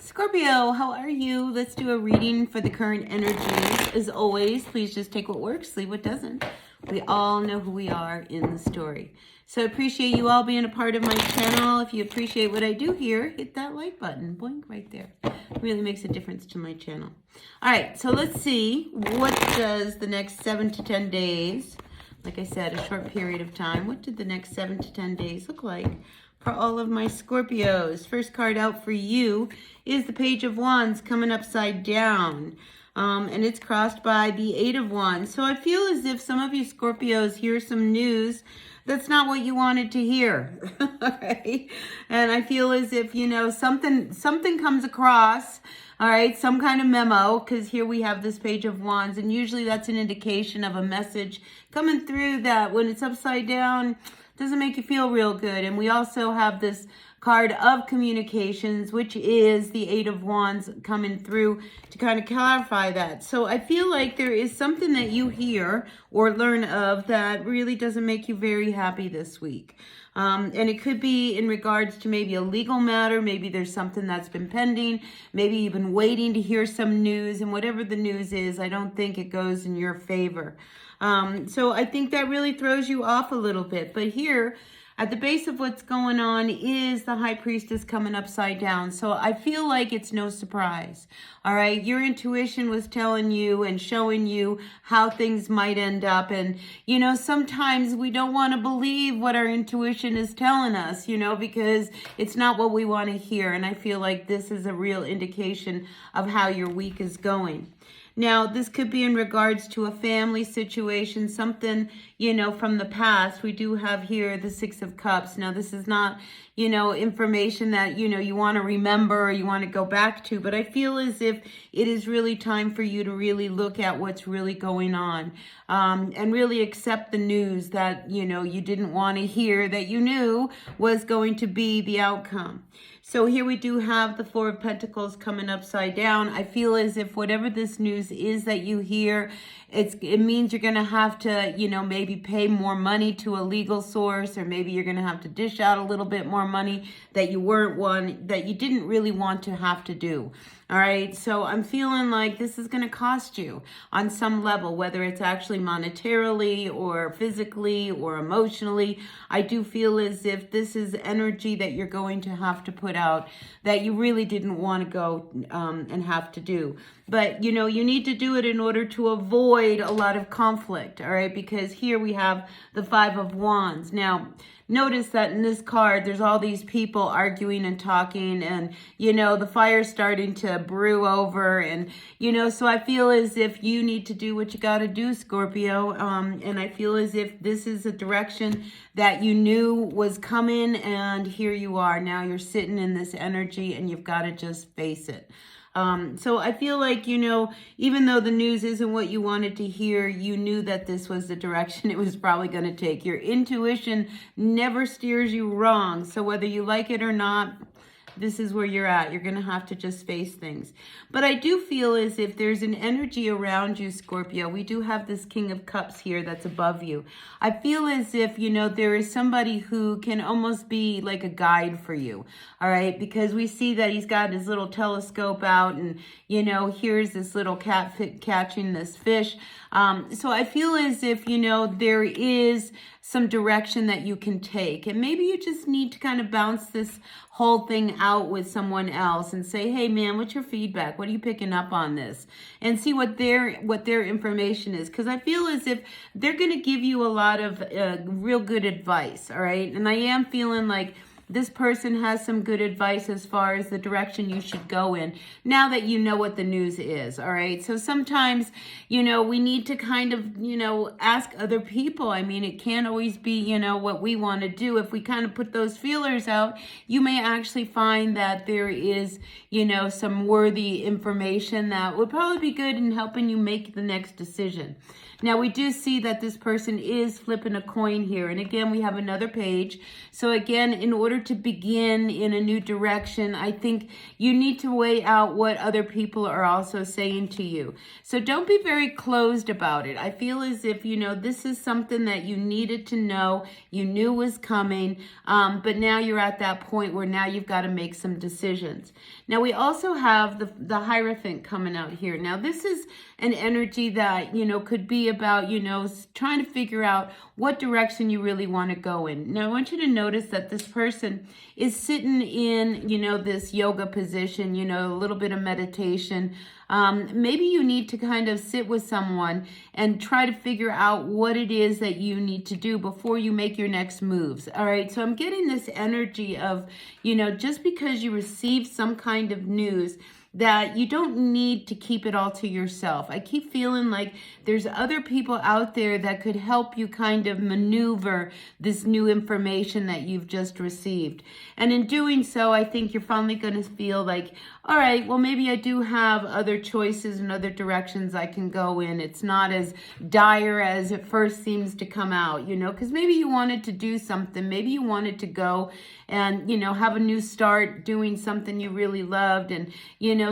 Scorpio, how are you? Let's do a reading for the current energies. As always, please just take what works, leave what doesn't. We all know who we are in the story. So I appreciate you all being a part of my channel. If you appreciate what I do here, hit that like button. Boink right there. It really makes a difference to my channel. All right, so let's see. What does the next 7 to 10 days, like I said, a short period of time, what did the next 7 to 10 days look like for all of my Scorpios? First card out for you is the Page of Wands coming upside down. And it's crossed by the 8 of Wands. So I feel as if some of you Scorpios hear some news that's not what you wanted to hear. All right? And I feel as if, you know, something comes across, all right, some kind of memo, because here we have this Page of Wands, and usually that's an indication of a message coming through that when it's upside down doesn't make you feel real good. And we also have this card of communications, which is the 8 of Wands coming through to kind of clarify that. So I feel like there is something that you hear or learn of that really doesn't make you very happy this week. And it could be in regards to maybe a legal matter. Maybe there's something that's been pending. Maybe you've been waiting to hear some news, and whatever the news is, I don't think it goes in your favor. So I think that really throws you off a little bit. But here, at the base of what's going on is the High Priestess coming upside down. So I feel like it's no surprise. All right. Your intuition was telling you and showing you how things might end up. And, you know, sometimes we don't want to believe what our intuition is telling us, you know, because it's not what we want to hear. And I feel like this is a real indication of how your week is going. Now, this could be in regards to a family situation, something, you know, from the past. We do have here the 6 of Cups. Now, this is not, you know, information that, you know, you want to remember or you want to go back to. But I feel as if it is really time for you to really look at what's really going on and really accept the news that, you know, you didn't want to hear, that you knew was going to be the outcome. So here we do have the 4 of Pentacles coming upside down. I feel as if whatever this news is that you hear, it means you're going to have to, you know, maybe pay more money to a legal source, or maybe you're going to have to dish out a little bit more money that you didn't really want to have to do. All right. So I'm feeling like this is going to cost you on some level, whether it's actually monetarily or physically or emotionally. I do feel as if this is energy that you're going to have to put out that you really didn't want to go and have to do. But, you know, you need to do it in order to avoid a lot of conflict. All right. Because here we have the 5 of Wands. Now, notice that in this card, there's all these people arguing and talking, and, you know, the fire's starting to brew over. And, you know, so I feel as if you need to do what you got to do, Scorpio. And I feel as if this is a direction that you knew was coming, and here you are. Now you're sitting in this energy and you've got to just face it. So I feel like, you know, even though the news isn't what you wanted to hear, you knew that this was the direction it was probably going to take. Your intuition never steers you wrong. So whether you like it or not, this is where you're at. You're going to have to just face things. But I do feel as if there's an energy around you, Scorpio. We do have this King of Cups here that's above you. I feel as if, you know, there is somebody who can almost be like a guide for you. All right. Because we see that he's got his little telescope out, and, you know, here's this little cat catching this fish. So I feel as if, you know, there is some direction that you can take, and maybe you just need to kind of bounce this whole thing out with someone else and say, hey man, what's your feedback? What are you picking up on this? And see what their information is. Because I feel as if they're going to give you a lot of real good advice. All right. And I am feeling like this person has some good advice as far as the direction you should go in now that you know what the news is. All right. So sometimes, you know, we need to kind of, you know, ask other people. I mean, it can't always be, you know, what we want to do. If we kind of put those feelers out, you may actually find that there is, you know, some worthy information that would probably be good in helping you make the next decision. Now, we do see that this person is flipping a coin here. And again, we have another page. So again, in order to begin in a new direction, I think you need to weigh out what other people are also saying to you. So don't be very closed about it. I feel as if, this is something that you needed to know, you knew was coming, but now you're at that point where now you've got to make some decisions. Now, we also have the Hierophant coming out here. Now, this is an energy that, could be about, trying to figure out what direction you really want to go in. Now, I want you to notice that this person is sitting in, this yoga position, a little bit of meditation. Maybe you need to kind of sit with someone and try to figure out what it is that you need to do before you make your next moves. All right. So I'm getting this energy of, just because you receive some kind of news, that you don't need to keep it all to yourself. I keep feeling like there's other people out there that could help you kind of maneuver this new information that you've just received. And in doing so, I think you're finally going to feel like, all right, well, maybe I do have other choices and other directions I can go in. It's not as dire as it first seems to come out, because maybe you wanted to do something. Maybe you wanted to go and, have a new start doing something you really loved. And,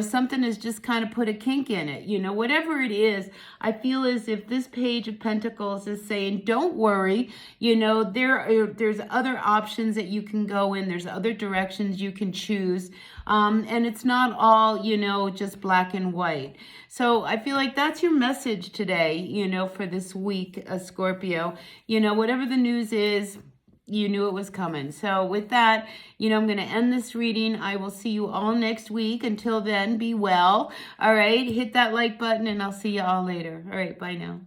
something has just kind of put a kink in it. Whatever it is, I feel as if this Page of Pentacles is saying, don't worry. There's other options that you can go in. There's other directions you can choose. And it's not all, just black and white. So I feel like that's your message today, for this week, Scorpio. Whatever the news is, you knew it was coming. So with that, I'm going to end this reading. I will see you all next week. Until then, be well. All right. Hit that like button and I'll see you all later. All right. Bye now.